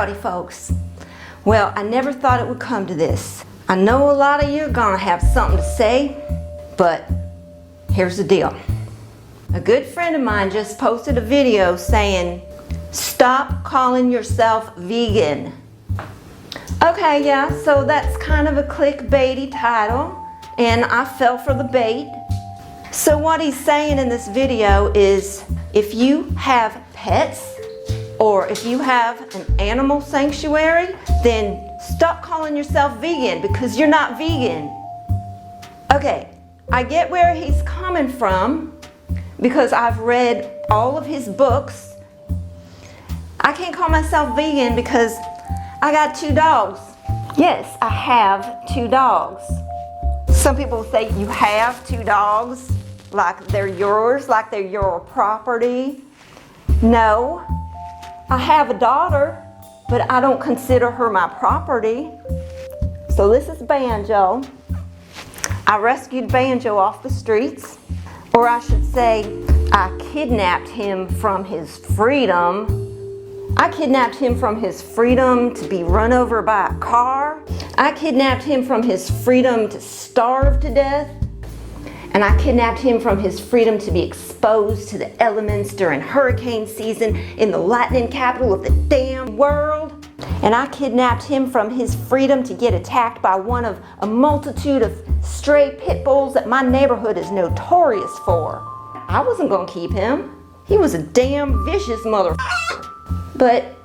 Howdy folks. Well, I never thought it would come to this. I know a lot of you are gonna have something to say, but here's the deal. A good friend of mine just posted a video saying, stop calling yourself vegan. Okay, yeah, so that's kind of a clickbaity title, and I fell for the bait. So what he's saying in this video is, if you have pets, or if you have an animal sanctuary, then stop calling yourself vegan because you're not vegan. Okay, I get where he's coming from because I've read all of his books. I can't call myself vegan because I got 2 dogs. Yes, I have 2 dogs. Some people say you have 2 dogs, like they're yours, like they're your property. No. I have a daughter, but I don't consider her my property. So this is Banjo. I rescued Banjo off the streets, or I should say, I kidnapped him from his freedom. I kidnapped him from his freedom to be run over by a car. I kidnapped him from his freedom to starve to death. And I kidnapped him from his freedom to be exposed to the elements during hurricane season in the lightning capital of the damn world. And I kidnapped him from his freedom to get attacked by one of a multitude of stray pit bulls that my neighborhood is notorious for. I wasn't gonna keep him. He was a damn vicious mother. But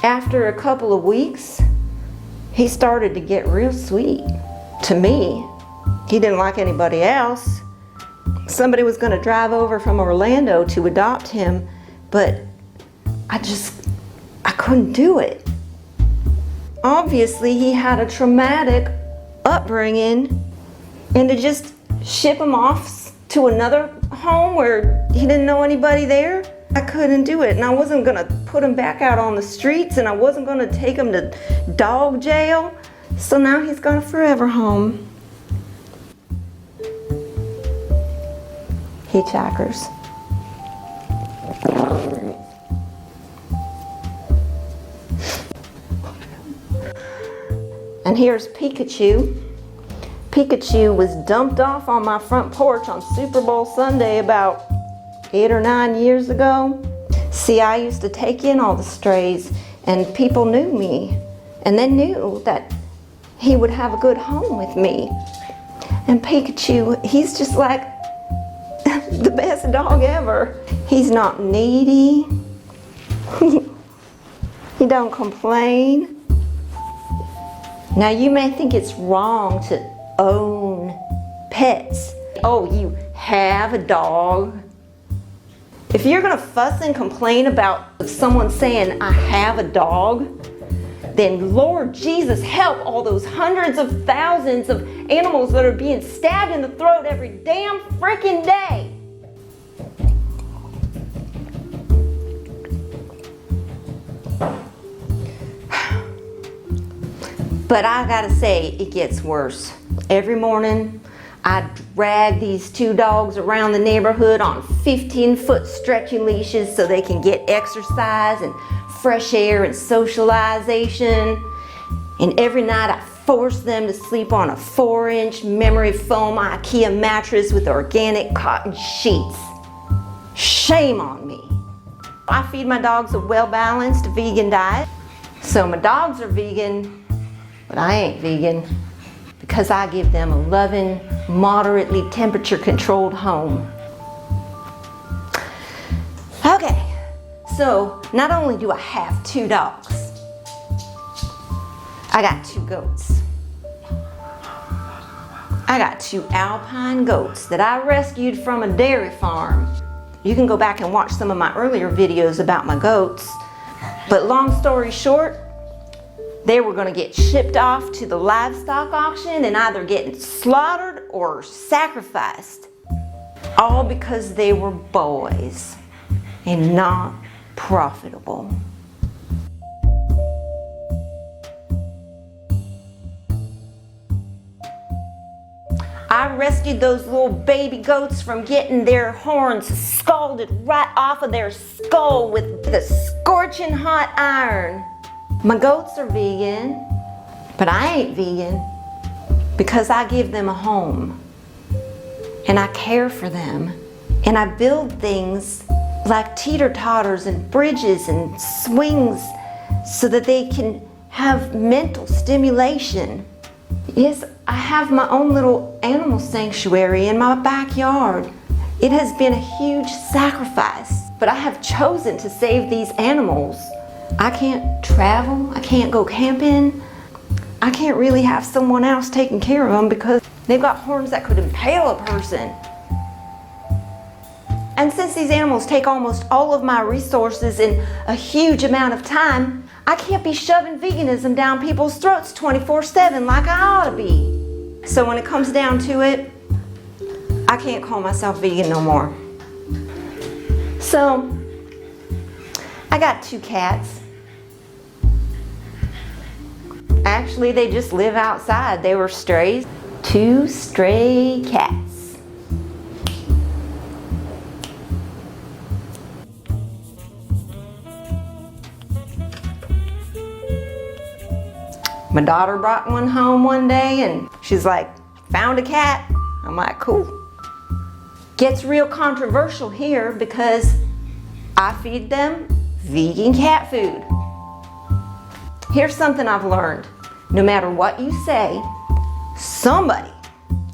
after a couple of weeks, he started to get real sweet to me. He didn't like anybody else. Somebody was going to drive over from Orlando to adopt him, but I couldn't do it. Obviously, he had a traumatic upbringing, and to just ship him off to another home where he didn't know anybody there, I couldn't do it. And I wasn't going to put him back out on the streets, and I wasn't going to take him to dog jail. So now he's got a forever home. Hitchhikers. And here's Pikachu. Pikachu was dumped off on my front porch on Super Bowl Sunday about 8 or 9 years ago. See, I used to take in all the strays, and people knew me, and they knew that he would have a good home with me. And Pikachu, he's just like the best dog ever. He's not needy. He don't complain. Now you may think it's wrong to own pets. Oh, you have a dog. If you're gonna fuss and complain about someone saying, I have a dog, then Lord Jesus help all those hundreds of thousands of animals that are being stabbed in the throat every damn freaking day. But I gotta say, it gets worse. Every morning, I drag these 2 dogs around the neighborhood on 15-foot stretchy leashes so they can get exercise and fresh air and socialization. And every night I force them to sleep on a 4-inch memory foam IKEA mattress with organic cotton sheets. Shame on me. I feed my dogs a well-balanced vegan diet. So my dogs are vegan, but I ain't vegan because I give them a loving, moderately temperature-controlled home. Okay, so not only do I have 2 dogs, I got 2 goats. I got 2 alpine goats that I rescued from a dairy farm. You can go back and watch some of my earlier videos about my goats. But long story short, they were going to get shipped off to the livestock auction and either get slaughtered or sacrificed. All because they were boys and not profitable. I rescued those little baby goats from getting their horns scalded right off of their skull with the scorching hot iron. My goats are vegan, but I ain't vegan because I give them a home and I care for them and I build things like teeter-totters and bridges and swings so that they can have mental stimulation. Yes, I have my own little animal sanctuary in my backyard. It has been a huge sacrifice, but I have chosen to save these animals. I can't travel, I can't go camping, I can't really have someone else taking care of them because they've got horns that could impale a person. And since these animals take almost all of my resources in a huge amount of time, I can't be shoving veganism down people's throats 24/7 like I ought to be. So when it comes down to it, I can't call myself vegan no more. So, I got 2 cats. Actually, they just live outside. They were strays. 2 stray cats. My daughter brought one home one day and she's like, found a cat. I'm like, cool. Gets real controversial here because I feed them vegan cat food. Here's something I've learned. No matter what you say, somebody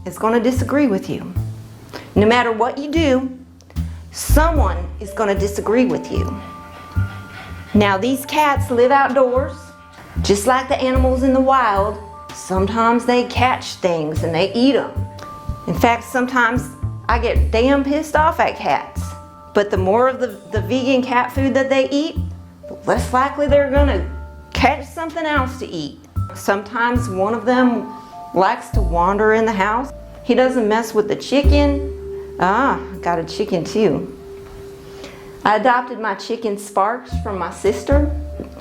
is going to disagree with you. No matter what you do, someone is going to disagree with you. Now these cats live outdoors, just like the animals in the wild. Sometimes they catch things and they eat them. In fact, sometimes I get damn pissed off at cats. But the more of the vegan cat food that they eat, the less likely they're gonna catch something else to eat. Sometimes one of them likes to wander in the house. He doesn't mess with the chicken. I got a chicken too. I adopted my chicken Sparks from my sister.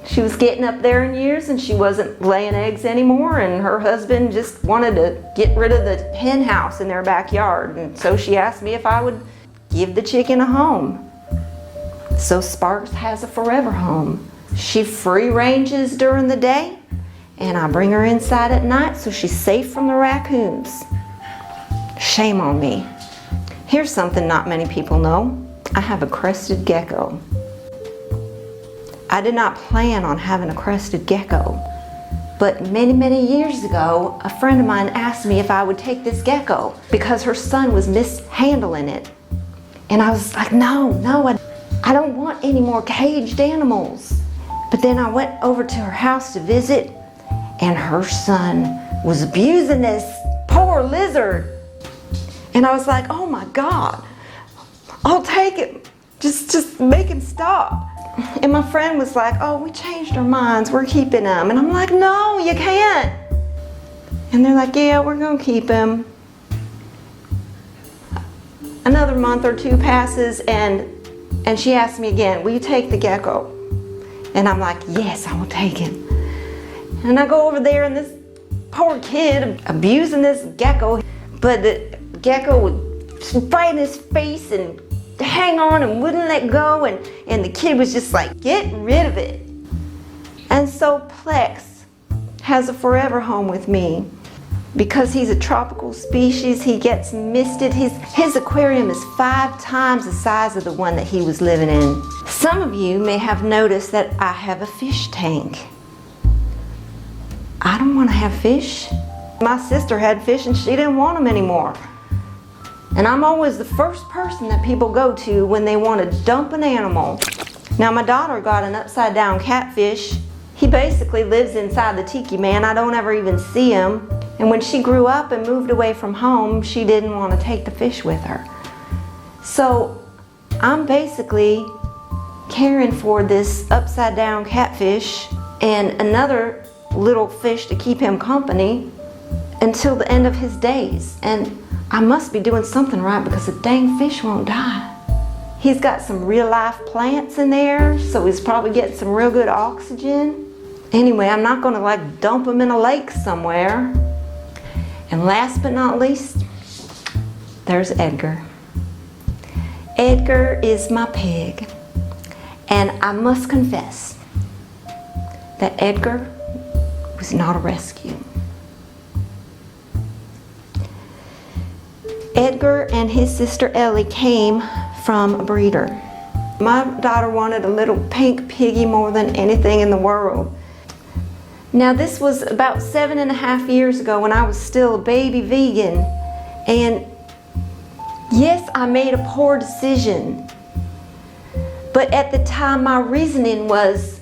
She was getting up there in years and she wasn't laying eggs anymore, and her husband just wanted to get rid of the hen house in their backyard, and so she asked me if I would give the chicken a home. So Sparks has a forever home. She free ranges during the day and I bring her inside at night so she's safe from the raccoons. Shame on me. Here's something not many people know. I have a crested gecko. I did not plan on having a crested gecko, but many years ago, a friend of mine asked me if I would take this gecko because her son was mishandling it. And I was like, no, I don't want any more caged animals. But then I went over to her house to visit, and her son was abusing this poor lizard. And I was like, oh my God, I'll take him. Just make him stop. And my friend was like, oh, we changed our minds, we're keeping him. And I'm like, no, you can't. And they're like, yeah, we're gonna keep him. Another month or 2 passes and she asked me again, will you take the gecko? And I'm like, yes, I will take him. And I go over there and this poor kid abusing this gecko, but the gecko would spray in his face and hang on and wouldn't let go, and the kid was just like, get rid of it. And so Plex has a forever home with me. Because he's a tropical species, he gets misted. His aquarium is 5 times the size of the one that he was living in. Some of you may have noticed that I have a fish tank. I don't want to have fish. My sister had fish and she didn't want them anymore. And I'm always the first person that people go to when they want to dump an animal. Now my daughter got an upside down catfish. He basically lives inside the tiki man. I don't ever even see him. And when she grew up and moved away from home, she didn't want to take the fish with her. So I'm basically caring for this upside down catfish and another little fish to keep him company until the end of his days. And I must be doing something right because the dang fish won't die. He's got some real life plants in there, so he's probably getting some real good oxygen. Anyway, I'm not gonna like dump him in a lake somewhere. And last but not least, there's Edgar. Edgar is my pig. And I must confess, that Edgar was not a rescue. Edgar and his sister Ellie came from a breeder. My daughter wanted a little pink piggy more than anything in the world. Now this was about 7.5 years ago when I was still a baby vegan, and yes, I made a poor decision. But at the time my reasoning was,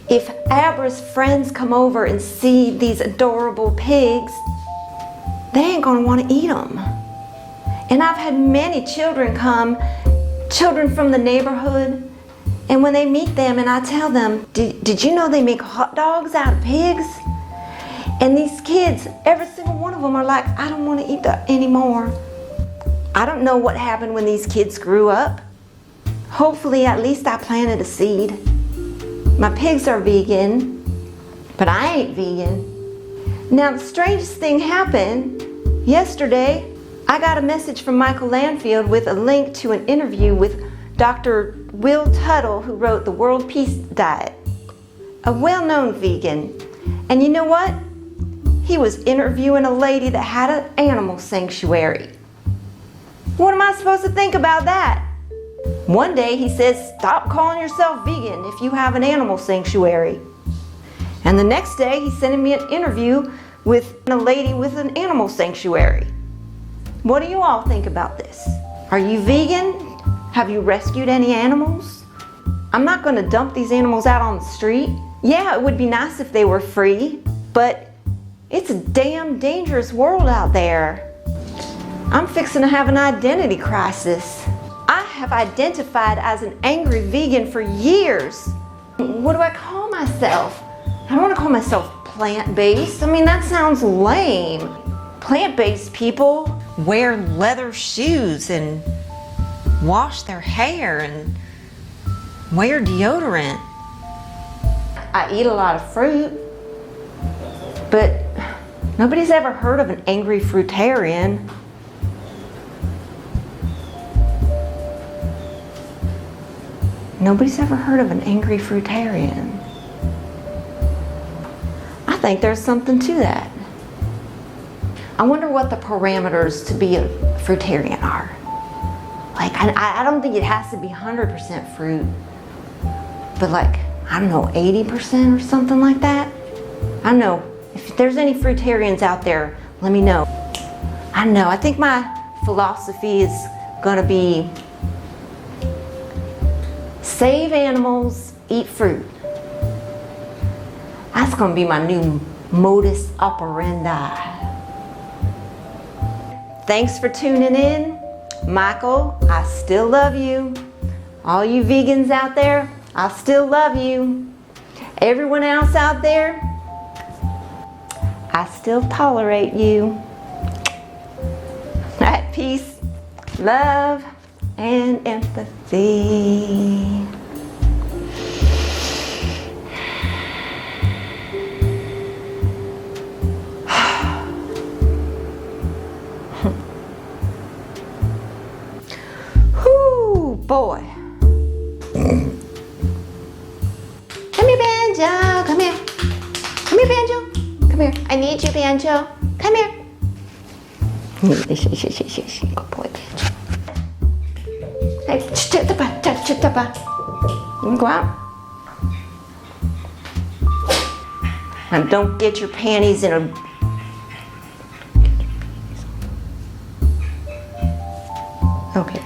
if Abra's friends come over and see these adorable pigs, they ain't gonna wanna eat them. And I've had many children come, children from the neighborhood, and when they meet them and I tell them, did you know they make hot dogs out of pigs? And these kids, every single one of them are like, I don't want to eat that anymore. I don't know what happened when these kids grew up. Hopefully at least I planted a seed. My pigs are vegan, but I ain't vegan. Now the strangest thing happened yesterday. I got a message from Michael Landfield with a link to an interview with Dr. Will Tuttle, who wrote The World Peace Diet, a well-known vegan. And you know what? He was interviewing a lady that had an animal sanctuary. What am I supposed to think about that? One day he says, stop calling yourself vegan if you have an animal sanctuary. And the next day he's sending me an interview with a lady with an animal sanctuary. What do you all think about this? Are you vegan? Have you rescued any animals? I'm not going to dump these animals out on the street. Yeah, it would be nice if they were free, but it's a damn dangerous world out there. I'm fixing to have an identity crisis. I have identified as an angry vegan for years. What do I call myself? I don't want to call myself plant-based. I mean, that sounds lame. Plant-based people wear leather shoes and wash their hair and wear deodorant. I eat a lot of fruit, but nobody's ever heard of an angry fruitarian. Nobody's ever heard of an angry fruitarian. I think there's something to that. I wonder what the parameters to be a fruitarian are. Like, I don't think it has to be 100% fruit, but like, I don't know, 80% or something like that. I don't know. If there's any fruitarians out there, let me know. I don't know. I think my philosophy is gonna be save animals, eat fruit. That's gonna be my new modus operandi. Thanks for tuning in. Michael, I still love you. All you vegans out there, I still love you. Everyone else out there, I still tolerate you. At peace, love, and empathy. Boy. Come here, Banjo. Come here. Come here, Banjo. Come here. I need you, Banjo. Come here. Good boy, Banjo. Hey, you wanna go out? And don't get your panties in a... Okay.